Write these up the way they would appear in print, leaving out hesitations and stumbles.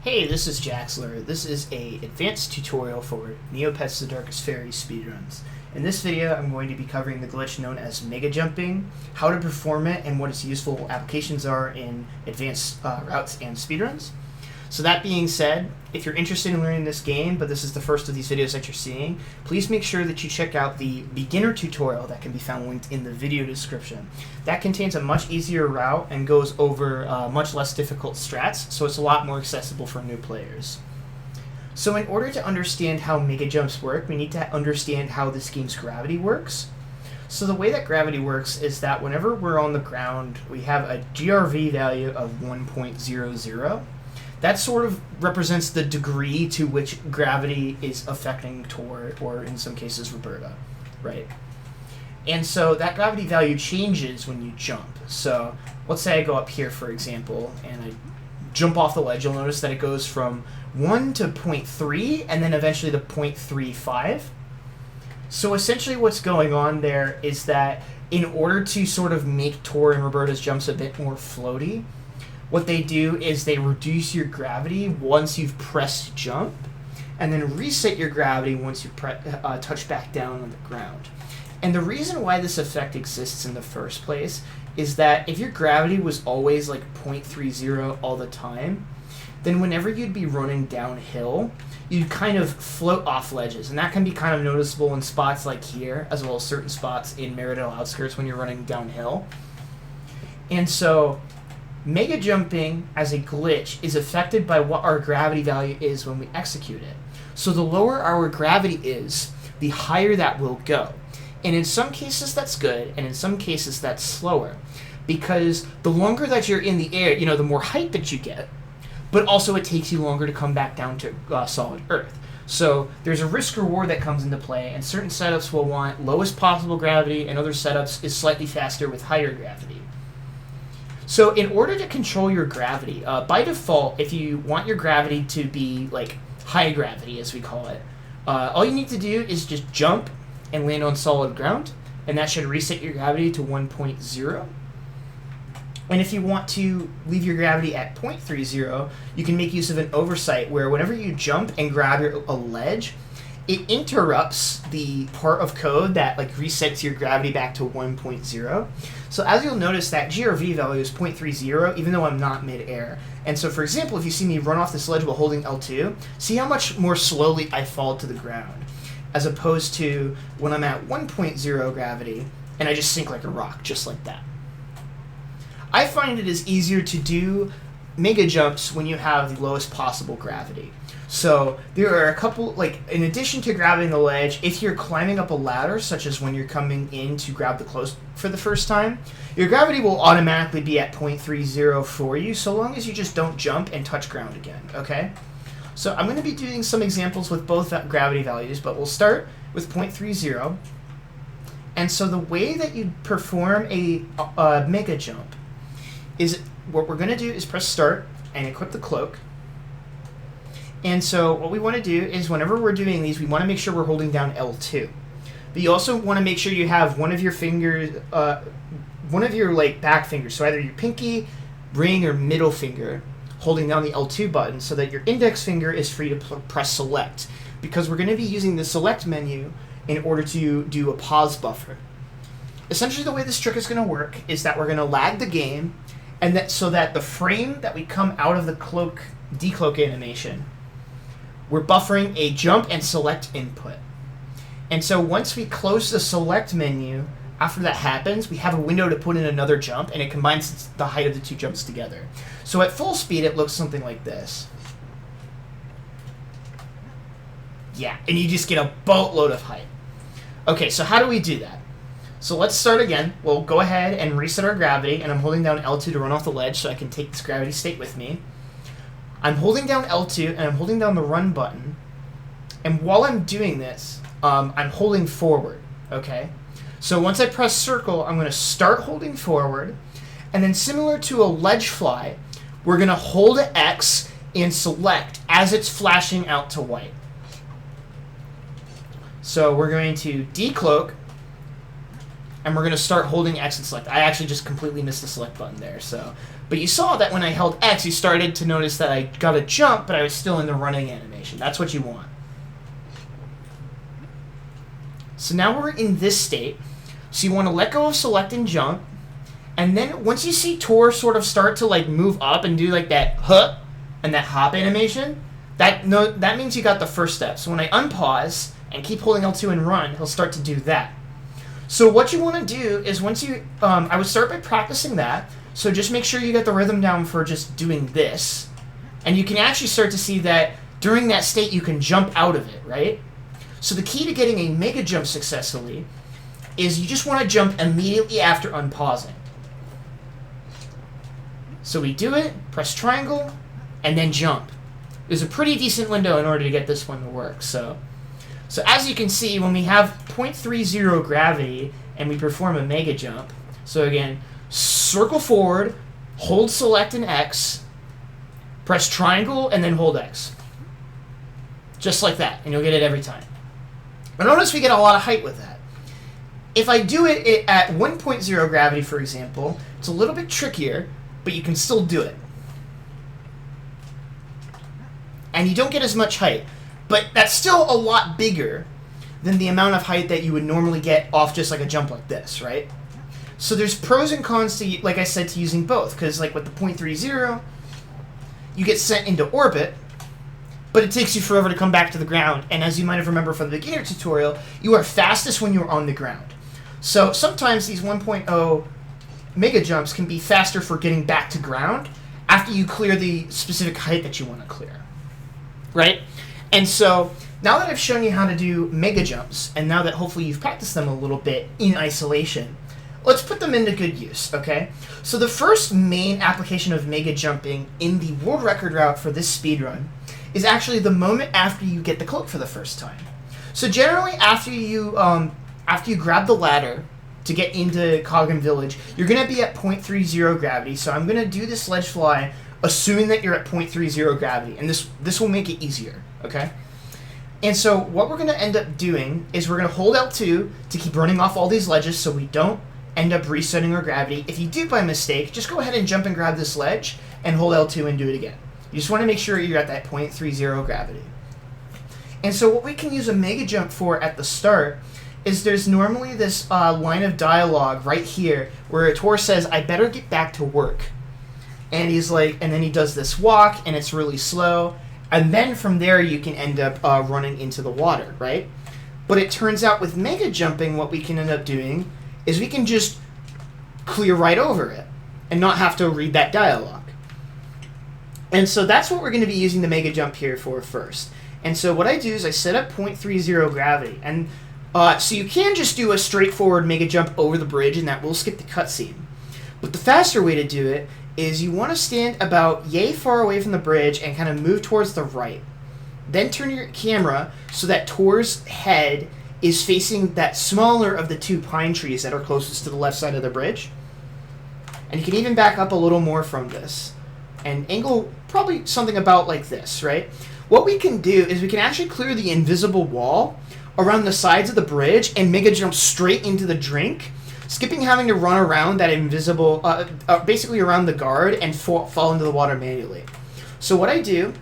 Hey, this is Jaxler. This is a advanced tutorial for Neopets the Darkest Fairy speedruns. In this video, I'm going to be covering the glitch known as Megajumping, how to perform it, and what its useful applications are in advanced routes and speedruns. So that being said, if you're interested in learning this game, but this is the first of these videos that you're seeing, please make sure that you check out the beginner tutorial that can be found linked in the video description. That contains a much easier route and goes over much less difficult strats, so it's a lot more accessible for new players. So in order to understand how mega jumps work, we need to understand how this game's gravity works. So the way that gravity works is that whenever we're on the ground, we have a GRV value of 1.00. That sort of represents the degree to which gravity is affecting Tor, or in some cases Roberta, right? And so that gravity value changes when you jump. So let's say I go up here, for example, and I jump off the ledge. You'll notice that it goes from 1 to 0.3 and then eventually to 0.35. So essentially what's going on there is that in order to sort of make Tor and Roberta's jumps a bit more floaty, what they do is they reduce your gravity once you've pressed jump, and then reset your gravity once you touch back down on the ground. And the reason why this effect exists in the first place is that if your gravity was always like 0.30 all the time, then whenever you'd be running downhill, you'd kind of float off ledges, and that can be kind of noticeable in spots like here, as well as certain spots in Meridale Outskirts when you're running downhill. And so mega jumping as a glitch is affected by what our gravity value is when we execute it. So the lower our gravity is, the higher that will go. And in some cases that's good, and in some cases that's slower. Because the longer that you're in the air, the more height that you get, but also it takes you longer to come back down to solid earth. So there's a risk reward that comes into play, and certain setups will want lowest possible gravity, and other setups is slightly faster with higher gravity. So in order to control your gravity, by default, if you want your gravity to be like high gravity, as we call it, all you need to do is just jump and land on solid ground, and that should reset your gravity to 1.0. And if you want to leave your gravity at 0.30, you can make use of an oversight where whenever you jump and grab a ledge, it interrupts the part of code that resets your gravity back to 1.0. So as you'll notice, that GRV value is 0.30, even though I'm not mid-air. And so, for example, if you see me run off this ledge while holding L2, see how much more slowly I fall to the ground, as opposed to when I'm at 1.0 gravity, and I just sink like a rock, just like that. I find it is easier to do mega jumps when you have the lowest possible gravity. So there are a couple, in addition to grabbing the ledge, if you're climbing up a ladder, such as when you're coming in to grab the close for the first time, your gravity will automatically be at 0.30 for you, so long as you just don't jump and touch ground again, okay? So I'm going to be doing some examples with both gravity values, but we'll start with 0.30. And so the way that you perform a mega jump is, what we're going to do is press start and equip the cloak. And so what we want to do is whenever we're doing these, we want to make sure we're holding down L2. But you also want to make sure you have one of your fingers, one of your back fingers, so either your pinky, ring, or middle finger, holding down the L2 button so that your index finger is free to press select. Because we're going to be using the select menu in order to do a pause buffer. Essentially the way this trick is going to work is that we're going to lag the game, and so that the frame that we come out of the decloak animation, we're buffering a jump and select input. And so once we close the select menu, after that happens, we have a window to put in another jump, and it combines the height of the two jumps together. So at full speed, it looks something like this. Yeah, and you just get a boatload of height. Okay, so how do we do that? So let's start again. We'll go ahead and reset our gravity, and I'm holding down L2 to run off the ledge so I can take this gravity state with me. I'm holding down L2, and I'm holding down the run button. And while I'm doing this, I'm holding forward, okay? So once I press circle, I'm going to start holding forward. And then similar to a ledge fly, we're going to hold X and select as it's flashing out to white. So we're going to decloak, and we're going to start holding X and select. I actually just completely missed the select button there, so But you saw that when I held X, you started to notice that I got a jump, but I was still in the running animation. That's what you want. So now we're in this state. So you want to let go of select and jump. And then once you see Tor sort of start to like move up and do like that huh and that hop animation, that means you got the first step. So when I unpause and keep holding L2 and run, he'll start to do that. So what you want to do is once you, I would start by practicing that. So just make sure you get the rhythm down for just doing this. And you can actually start to see that during that state you can jump out of it, right? So the key to getting a mega jump successfully is you just want to jump immediately after unpausing. So we do it, press triangle, and then jump. There's a pretty decent window in order to get this one to work. So as you can see, when we have 0.30 gravity and we perform a mega jump, so again, circle forward, hold select and X, press triangle, and then hold X. Just like that, and you'll get it every time. But notice we get a lot of height with that. If I do it at 1.0 gravity, for example, it's a little bit trickier, but you can still do it. And you don't get as much height, but that's still a lot bigger than the amount of height that you would normally get off just like a jump like this, right? So there's pros and cons to, like I said, to using both, because like with the 0.30, you get sent into orbit, but it takes you forever to come back to the ground, and as you might have remembered from the beginner tutorial, you are fastest when you're on the ground. So sometimes these 1.0 mega jumps can be faster for getting back to ground after you clear the specific height that you want to clear, right? And so now that I've shown you how to do mega jumps, and now that hopefully you've practiced them a little bit in isolation, let's put them into good use, okay? So the first main application of mega jumping in the world record route for this speedrun is actually the moment after you get the cloak for the first time. So generally after you grab the ladder to get into Coggan Village, you're going to be at 0.30 gravity. So I'm going to do this ledge fly assuming that you're at 0.30 gravity, and this will make it easier, okay? And so what we're going to end up doing is we're going to hold L2 to keep running off all these ledges so we don't end up resetting our gravity. If you do by mistake, just go ahead and jump and grab this ledge and hold L2 and do it again. You just want to make sure you're at that 0.30 gravity. And so what we can use a mega jump for at the start is there's normally this line of dialogue right here where Tor says, I better get back to work. And he's like, and then he does this walk and it's really slow. And then from there you can end up running into the water, right? But it turns out with mega jumping, what we can end up doing is we can just clear right over it and not have to read that dialogue. And so that's what we're going to be using the mega jump here for first. And so what I do is I set up 0.30 gravity. And so you can just do a straightforward mega jump over the bridge and that will skip the cutscene. But the faster way to do it is you want to stand about yay far away from the bridge and kind of move towards the right. Then turn your camera so that Tor's head is facing that smaller of the two pine trees that are closest to the left side of the bridge. And you can even back up a little more from this and angle probably something about like this, right? What we can do is we can actually clear the invisible wall around the sides of the bridge and mega jump straight into the drink, skipping having to run around that invisible, basically around the guard and fall into the water manually. So what I do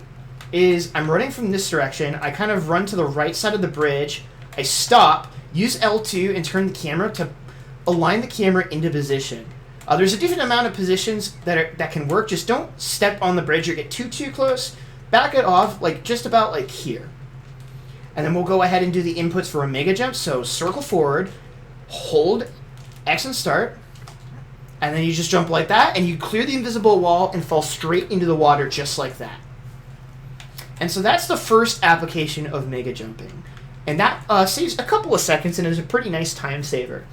is I'm running from this direction, I kind of run to the right side of the bridge, I stop, use L2 and turn the camera to align the camera into position. There's a different amount of positions that can work. Just don't step on the bridge or get too close. Back it off like just about like here. And then we'll go ahead and do the inputs for a mega jump. So circle forward, hold X and start, and then you just jump like that, and you clear the invisible wall and fall straight into the water just like that. And so that's the first application of mega jumping. And that saves a couple of seconds and is a pretty nice time saver.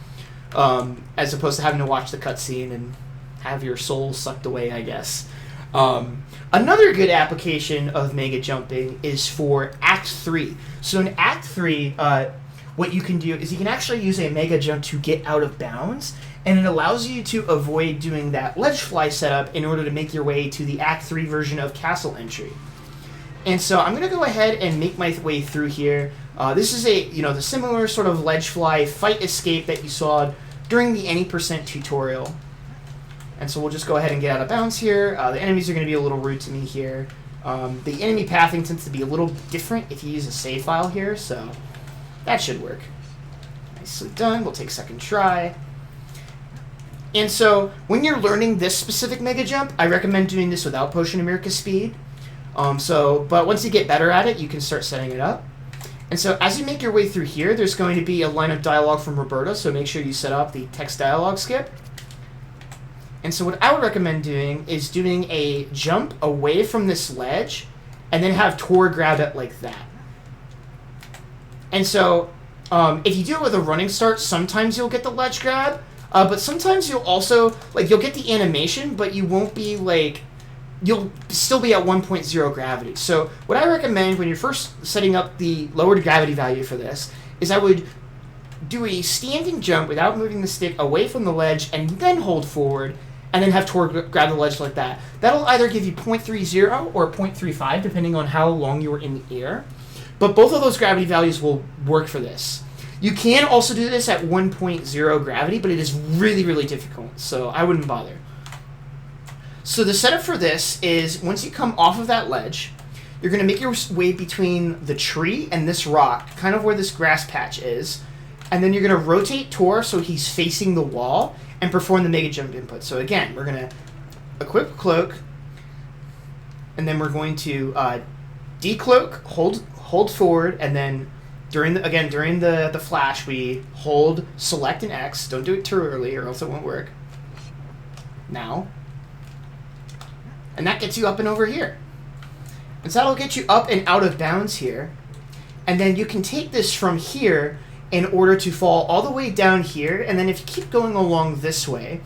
As opposed to having to watch the cutscene and have your soul sucked away, I guess. Another good application of mega jumping is for Act 3. So in Act 3, what you can do is you can actually use a mega jump to get out of bounds, and it allows you to avoid doing that ledge fly setup in order to make your way to the Act 3 version of Castle Entry. And so I'm going to go ahead and make my way through here. This is the similar sort of ledge fly fight escape that you saw during the any% tutorial. And so we'll just go ahead and get out of bounds here. The enemies are going to be a little rude to me here. The enemy pathing tends to be a little different if you use a save file here, so that should work. Nicely done. We'll take second try. And so when you're learning this specific Mega Jump, I recommend doing this without Potion America Speed. But once you get better at it, you can start setting it up. And so as you make your way through here, there's going to be a line of dialogue from Roberta, so make sure you set up the text dialogue skip. And so what I would recommend doing is doing a jump away from this ledge, and then have Tor grab it like that. And so if you do it with a running start, sometimes you'll get the ledge grab, but sometimes you'll also, you'll get the animation, but you won't be, you'll still be at 1.0 gravity. So what I recommend when you're first setting up the lowered gravity value for this is I would do a standing jump without moving the stick away from the ledge and then hold forward and then have Tor grab the ledge like that. That'll either give you 0.30 or 0.35 depending on how long you were in the air. But both of those gravity values will work for this. You can also do this at 1.0 gravity, but it is really, really difficult, so I wouldn't bother. So the setup for this is once you come off of that ledge, you're going to make your way between the tree and this rock, kind of where this grass patch is, and then you're going to rotate Tor so he's facing the wall and perform the Mega Jump input. So again, we're going to equip Cloak, and then we're going to decloak, hold forward, and then during the flash, we hold select and X. Don't do it too early or else it won't work. Now. And that gets you up and over here. And so that'll get you up and out of bounds here. And then you can take this from here in order to fall all the way down here. And then if you keep going along this way,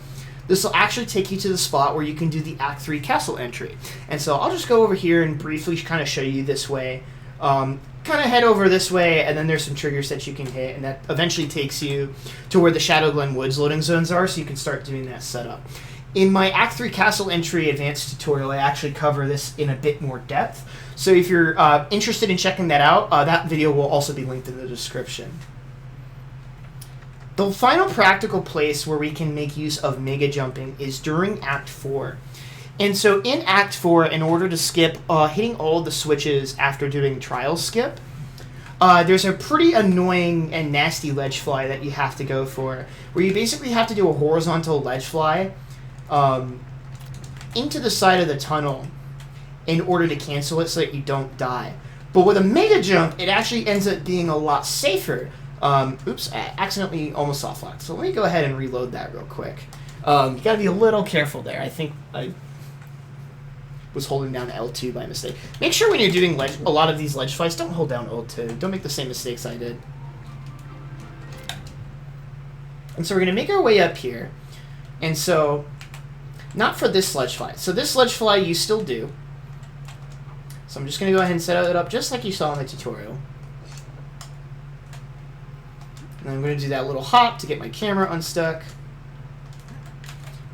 this will actually take you to the spot where you can do the Act 3 castle entry. And so I'll just go over here and briefly kind of show you this way. Kind of head over this way, and then there's some triggers that you can hit, and that eventually takes you to where the Shadow Glen Woods loading zones are, so you can start doing that setup. In my Act 3 Castle Entry Advanced tutorial, I actually cover this in a bit more depth, so if you're interested in checking that out, that video will also be linked in the description. The final practical place where we can make use of Mega Jumping is during Act 4. And so in Act 4, in order to skip hitting all the switches after doing Trial Skip, there's a pretty annoying and nasty ledge fly that you have to go for, where you basically have to do a horizontal ledge fly into the side of the tunnel in order to cancel it so that you don't die. But with a Mega Jump, it actually ends up being a lot safer. Oops, I accidentally almost soft locked. So let me go ahead and reload that real quick. You gotta be a little careful there. I think I was holding down L2 by mistake. Make sure when you're doing a lot of these ledge flies, don't hold down L2. Don't make the same mistakes I did. And so we're going to make our way up here. And so, not for this ledge fly. So this ledge fly you still do. So I'm just going to go ahead and set it up just like you saw in the tutorial. And I'm going to do that little hop to get my camera unstuck.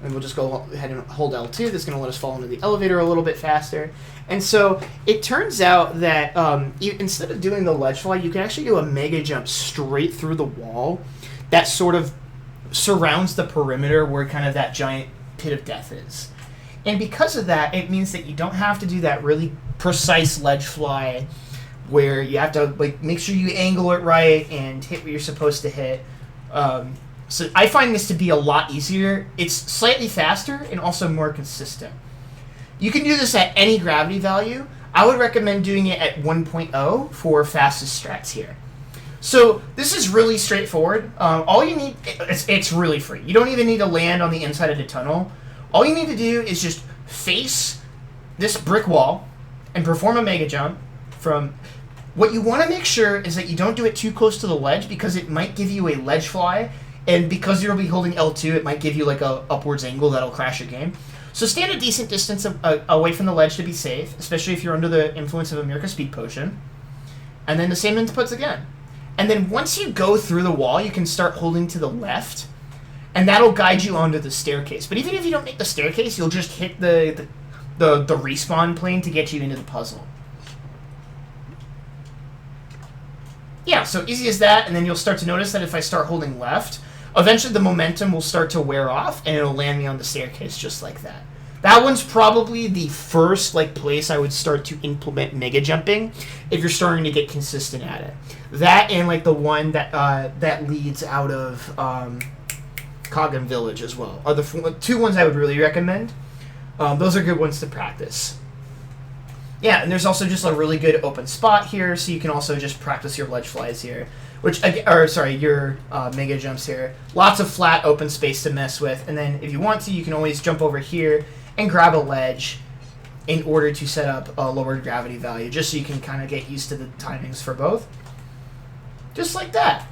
And we'll just go ahead and hold L2. That's going to let us fall into the elevator a little bit faster. And so it turns out that instead of doing the ledge fly, you can actually do a Mega Jump straight through the wall that sort of surrounds the perimeter where kind of that giant pit of death is. And because of that, it means that you don't have to do that really precise ledge fly where you have to make sure you angle it right and hit what you're supposed to hit. So I find this to be a lot easier. It's slightly faster and also more consistent. You can do this at any gravity value. I would recommend doing it at 1.0 for fastest strats here. So this is really straightforward. All you need, it's really free. You don't even need to land on the inside of the tunnel. All you need to do is just face this brick wall and perform a Mega Jump from... What you want to make sure is that you don't do it too close to the ledge because it might give you a ledge fly. And because you'll be holding L2, it might give you like a upwards angle that'll crash your game. So stand a decent distance away from the ledge to be safe, especially if you're under the influence of America Speed Potion. And then the same inputs again. And then once you go through the wall, you can start holding to the left, and that'll guide you onto the staircase. But even if you don't make the staircase, you'll just hit the respawn plane to get you into the puzzle. Yeah, so easy as that, and then you'll start to notice that if I start holding left, Eventually, the momentum will start to wear off, and it'll land me on the staircase just like that. That one's probably the first place I would start to implement mega jumping if you're starting to get consistent at it. That and the one that leads out of Kagan Village as well are the two ones I would really recommend. Those are good ones to practice. Yeah, and there's also just a really good open spot here, so you can also just practice your ledge flies here. Your mega jumps here. Lots of flat open space to mess with, and then if you want to, you can always jump over here and grab a ledge in order to set up a lower gravity value, just so you can kind of get used to the timings for both. Just like that.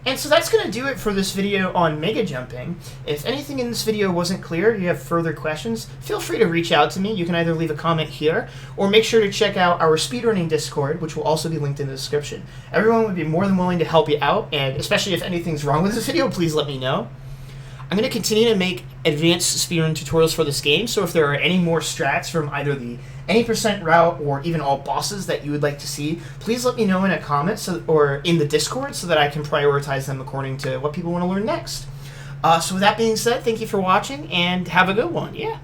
And so that's going to do it for this video on mega jumping. If anything in this video wasn't clear, you have further questions, feel free to reach out to me. You can either leave a comment here, or make sure to check out our speedrunning Discord, which will also be linked in the description. Everyone would be more than willing to help you out, and especially if anything's wrong with this video, please let me know. I'm going to continue to make advanced speedrun tutorials for this game, so if there are any more strats from either the any % route or even all bosses that you would like to see, please let me know in a comment or in the Discord so that I can prioritize them according to what people want to learn next. So with that being said, thank you for watching and have a good one. Yeah.